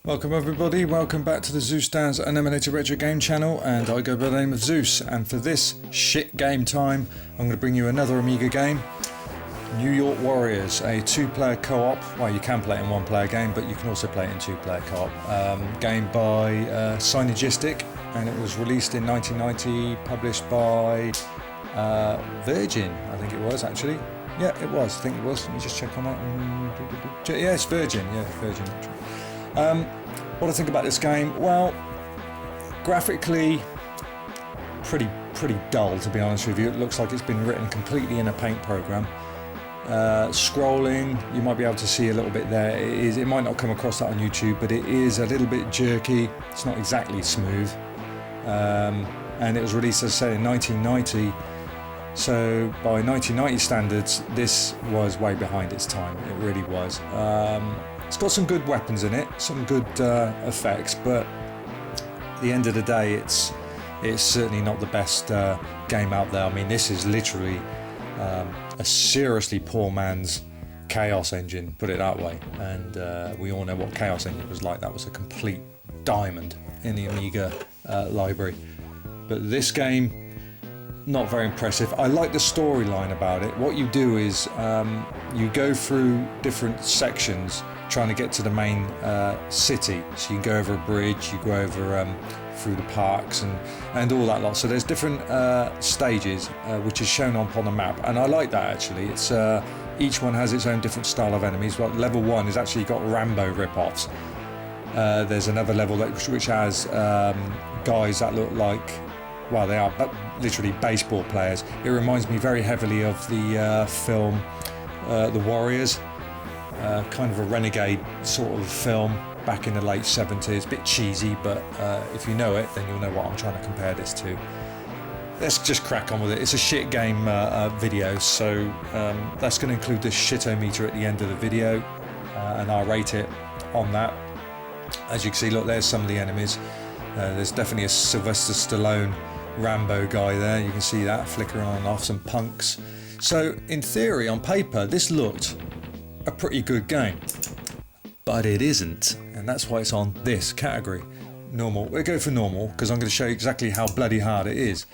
Welcome everybody, welcome back to the Zeusdaz Unemulated Retro Game channel, and I go by the name of Zeus, and for this shit game time I'm going to bring you another Amiga game, New York Warriors, a two-player co-op. Well, you can play it in one-player game, but you can also play it in two-player co-op. Game by Synergistic, and it was released in 1990, published by Virgin, I think it was actually. Yeah, it was, I think it was. Let me just check on that. Yeah, it's Virgin, Virgin. What I think about this game? Well, graphically, pretty dull, to be honest with you. It looks like it's been written completely in a paint program. Scrolling, you might be able to see a little bit there. It might not come across that on YouTube, but it is a little bit jerky. It's not exactly smooth. And it was released, as I say, in 1990. So by 1990 standards, this was way behind its time. It really was. It's got some good weapons in it, some good effects, but at the end of the day, it's certainly not the best game out there. I mean, this is literally a seriously poor man's Chaos Engine, put it that way. And we all know what Chaos Engine was like. That was a complete diamond in the Amiga library. But this game, not very impressive. I like the storyline about it. What you do is you go through different sections trying to get to the main city. So you can go over a bridge, you go over through the parks and all that lot. So there's different stages which is shown upon the map, and I like that actually. It's each one has its own different style of enemies. Well, level 1 has actually got Rambo rip-offs. There's another level which has guys that look like, well, they are literally baseball players. It reminds me very heavily of the film The Warriors, kind of a renegade sort of film back in the late 70s. Bit cheesy, but if you know it, then you'll know what I'm trying to compare this to. Let's just crack on with it. It's a shit game video, so that's going to include the shitometer at the end of the video, and I'll rate it on that. As you can see, look, there's some of the enemies. There's definitely a Sylvester Stallone Rambo guy there. You can see that flickering on and off, some punks. So in theory, on paper, this looked a pretty good game, but it isn't, and that's why it's on this category, normal. We'll go for normal because I'm going to show you exactly how bloody hard it is.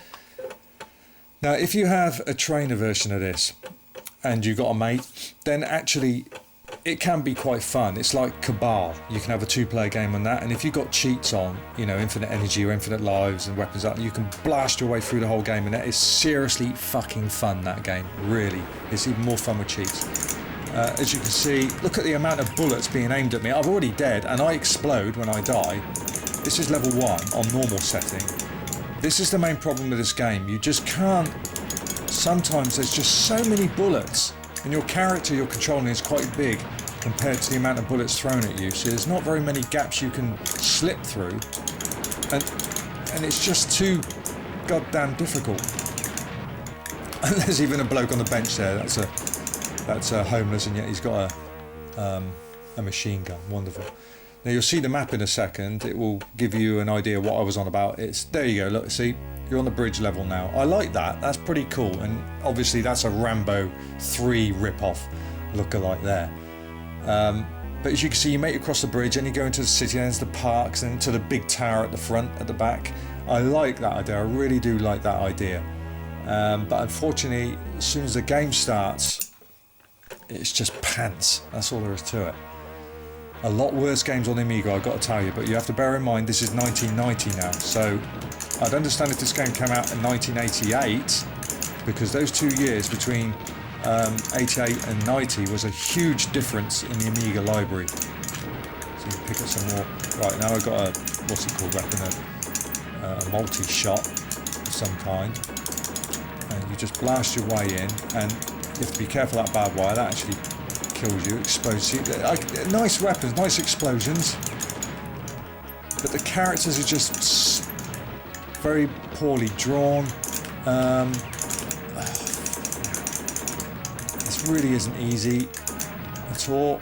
Now, if you have a trainer version of this and you've got a mate, then actually it can be quite fun. It's like Cabal. You can have a two-player game on that, and if you've got cheats on, you know, infinite energy or infinite lives and weapons up, you can blast your way through the whole game, and that is seriously fucking fun, that game. Really. It's even more fun with cheats. As you can see, look at the amount of bullets being aimed at me. I'm already dead, and I explode when I die. This is level 1 on normal setting. This is the main problem with this game. You just can't... Sometimes there's just so many bullets, and your character you're controlling is quite big compared to the amount of bullets thrown at you, so there's not very many gaps you can slip through, and it's just too goddamn difficult. And there's even a bloke on the bench there, that's homeless, and yet he's got a machine gun. Wonderful. Now you'll see the map in a second. It will give you an idea what I was on about. There you go, look, see? You're on the bridge level now. I like that, that's pretty cool, and obviously that's a Rambo 3 rip-off lookalike there. But as you can see, you make it across the bridge and you go into the city, and there's the parks and to the big tower at the front, at the back. I like that idea, I really do like that idea. But unfortunately, as soon as the game starts, it's just pants, that's all there is to it. A lot worse games on the Amiga, I've got to tell you, but you have to bear in mind this is 1990 now, so I'd understand if this game came out in 1988, because those 2 years between 88 and 90 was a huge difference in the Amiga library. So you can pick up some more. Right, now I've got a, what's it called, weapon, a multi-shot of some kind, and you just blast your way in, and you have to be careful of that barbed wire, that actually kills you, explodes you. Nice weapons, nice explosions, but the characters are just very poorly drawn. This really isn't easy at all.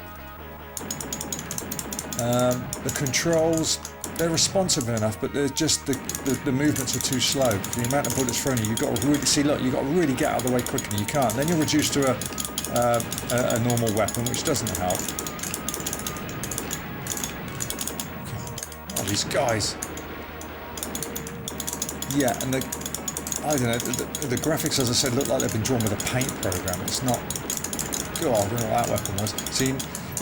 The controls, they're responsive enough, but they're just the movements are too slow. The amount of bullets thrown at you, you've got to really see. Look, you've got to really get out of the way quickly. You can't. Then you're reduced to a normal weapon, which doesn't help. these guys. Yeah, and I don't know, the graphics, as I said, look like they've been drawn with a paint program. It's not... God, I don't know what that weapon was. See,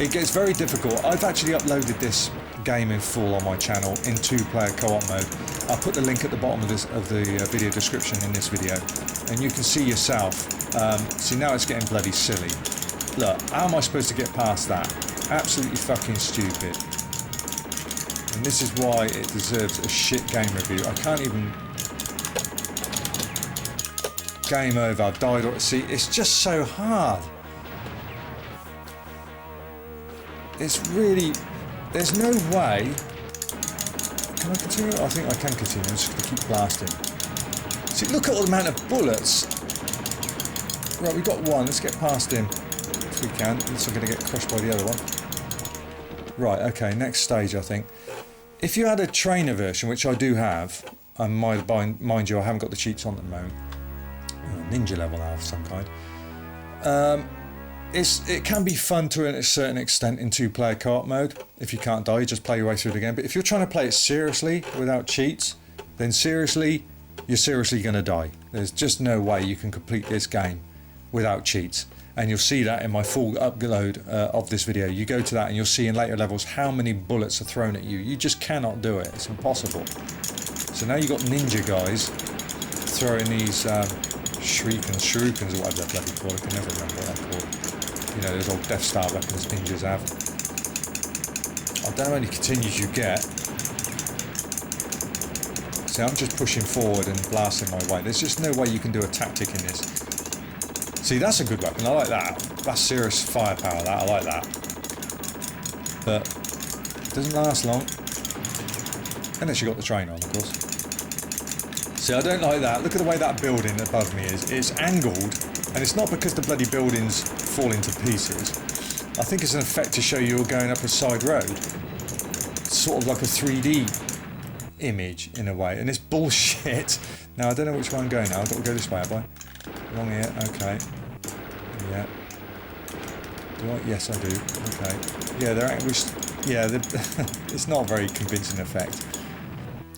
it gets very difficult. I've actually uploaded this game in full on my channel in 2-player co-op mode. I'll put the link at the bottom of the video description in this video, and you can see yourself. See, now it's getting bloody silly. Look, how am I supposed to get past that? Absolutely fucking stupid. And this is why it deserves a shit game review. I can't even... Game over, I've died. See, it's just so hard. It's really... There's no way... Can I continue? I think I can continue. I'm just going to keep blasting. See, look at all the amount of bullets. Right, we've got one. Let's get past him. If we can. Unless I'm going to get crushed by the other one. Right, okay, next stage, I think. If you had a trainer version, which I do have, and mind you, I haven't got the cheats on at the moment. Ninja level now of some kind. It can be fun to a certain extent in 2-player co-op mode. If you can't die, you just play your way through the game. But if you're trying to play it seriously without cheats, then seriously, you're seriously going to die. There's just no way you can complete this game without cheats. And you'll see that in my full upload of this video. You go to that and you'll see in later levels how many bullets are thrown at you. You just cannot do it. It's impossible. So now you've got ninja guys throwing these shurikens or whatever they're bloody called. I can never remember what they're called. You know, those old Death Star weapons ninjas have. I don't know how many continues you get. See, I'm just pushing forward and blasting my way. There's just no way you can do a tactic in this. See, that's a good weapon. I like that. That's serious firepower, that. I like that. But it doesn't last long. Unless you got the train on, of course. See, I don't like that. Look at the way that building above me is. It's angled, and it's not because the bloody buildings fall into pieces. I think it's an effect to show you're going up a side road. It's sort of like a 3D image, in a way. And it's bullshit. Now, I don't know which way I'm going now. I've got to go this way, have I? Wrong here, okay. Yeah. Do I? Yes, I do. Okay. Yeah, it's not a very convincing effect.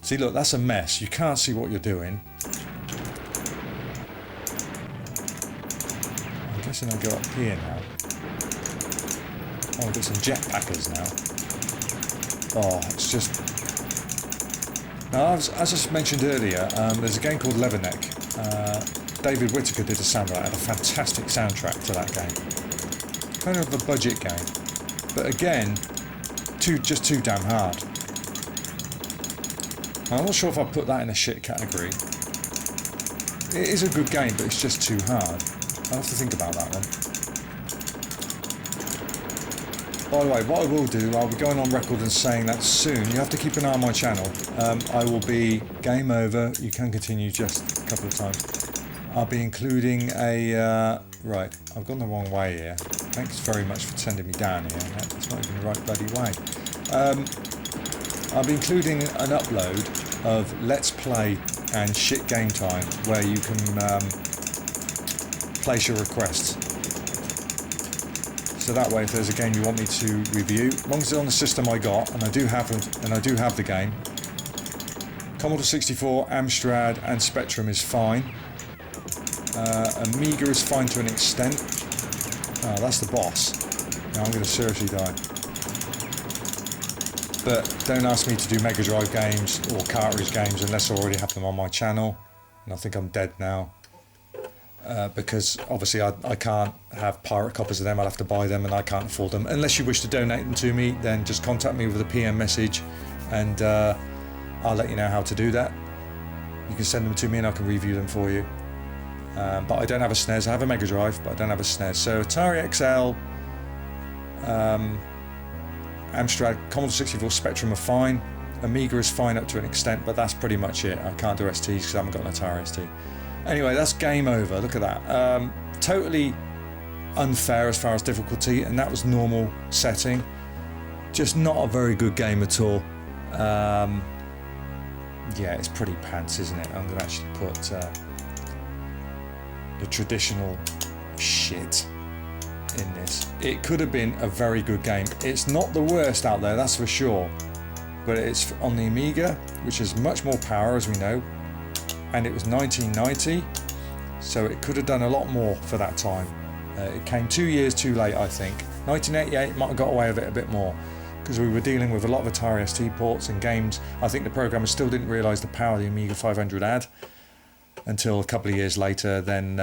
See, look, that's a mess. You can't see what you're doing. I'm guessing I'll go up here now. Oh, I've got some jetpackers now. Oh, it's just... Now, as I mentioned earlier, there's a game called Leatherneck. David Whittaker did a soundtrack, had a fantastic soundtrack to that game. Kind of a budget game, but again, just too damn hard. I'm not sure if I put that in a shit category. It is a good game, but it's just too hard. I'll have to think about that one. By the way, what I will do, I'll be going on record and saying that soon. You have to keep an eye on my channel. I will be game over. You can continue just a couple of times. I'll be including a... right, I've gone the wrong way here. Thanks very much for sending me down here. That's not even the right bloody way. I'll be including an upload of Let's Play and Shit Game Time, where you can place your requests. So that way, if there's a game you want me to review, as long as it's on the system I got, and I do have the game, Commodore 64, Amstrad, and Spectrum is fine. Amiga is fine to an extent. Oh, that's the boss. Now I'm going to seriously die. But don't ask me to do Mega Drive games or cartridge games unless I already have them on my channel. And I think I'm dead now. Because obviously I can't have pirate copies of them. I'll have to buy them and I can't afford them. Unless you wish to donate them to me, then just contact me with a PM message and I'll let you know how to do that. You can send them to me and I can review them for you. But I don't have a SNES. I have a Mega Drive, but I don't have a SNES. So Atari XL, Amstrad, Commodore 64, Spectrum are fine. Amiga is fine up to an extent, but that's pretty much it. I can't do STs because I haven't got an Atari ST. Anyway, that's game over. Look at that. Totally unfair as far as difficulty, and that was normal setting. Just not a very good game at all. Yeah, it's pretty pants, isn't it? I'm going to actually put the traditional shit in this. It could have been a very good game. It's not the worst out there, that's for sure. but it's on the Amiga, which has much more power, as we know, and it was 1990, so it could have done a lot more for that time. It came 2 years too late, I think. 1988 might have got away with it a bit more, because we were dealing with a lot of Atari ST ports and games. I think the programmers still didn't realise the power the Amiga 500 had until a couple of years later. Then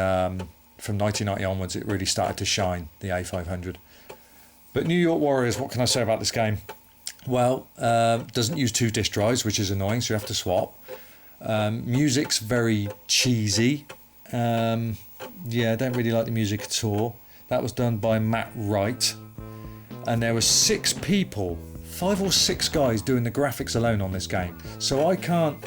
from 1990 onwards, it really started to shine, the A500. But New York Warriors, what can I say about this game? Well, doesn't use 2 disk drives, which is annoying, so you have to swap. Music's very cheesy. Yeah, I don't really like the music at all. That was done by Matt Wright. And there were 6 people, 5 or 6 guys doing the graphics alone on this game. So I can't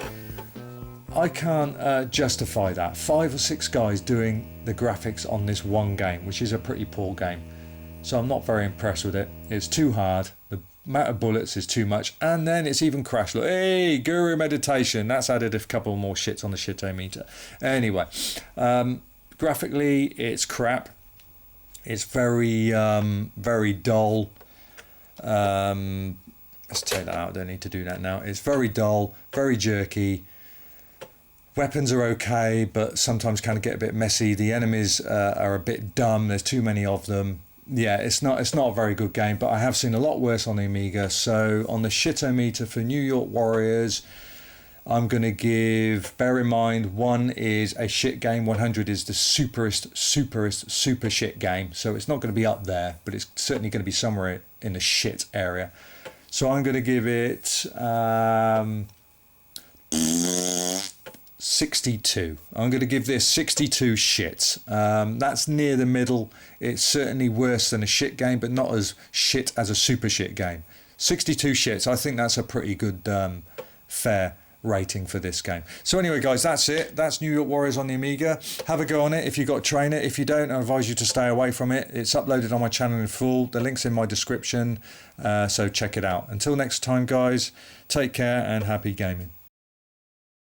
justify that. 5 or 6 guys doing the graphics on this one game, which is a pretty poor game. So I'm not very impressed with it. It's too hard. The amount of bullets is too much. And then it's even crashed. Look, hey, Guru Meditation. That's added a couple more shits on the shitometer. Anyway, graphically, it's crap. It's very, very dull. Let's take that out. I don't need to do that now. It's very dull, very jerky. Weapons are okay, but sometimes kind of get a bit messy. The enemies are a bit dumb. There's too many of them. Yeah, it's not a very good game, but I have seen a lot worse on the Amiga. So on the shitometer for New York Warriors, I'm going to give, bear in mind, 1 is a shit game, 100 is the super shit game. So it's not going to be up there, but it's certainly going to be somewhere in the shit area. So I'm going to give it 62. I'm going to give this 62 shits. That's near the middle. It's certainly worse than a shit game, but not as shit as a super shit game. 62 shits. I think that's a pretty good fair rating for this game. So anyway, guys, that's it. That's New York Warriors on the Amiga. Have a go on it if you've got to train it. If you don't, I advise you to stay away from it. It's uploaded on my channel in full. The link's in my description, so check it out. Until next time, guys, take care and happy gaming.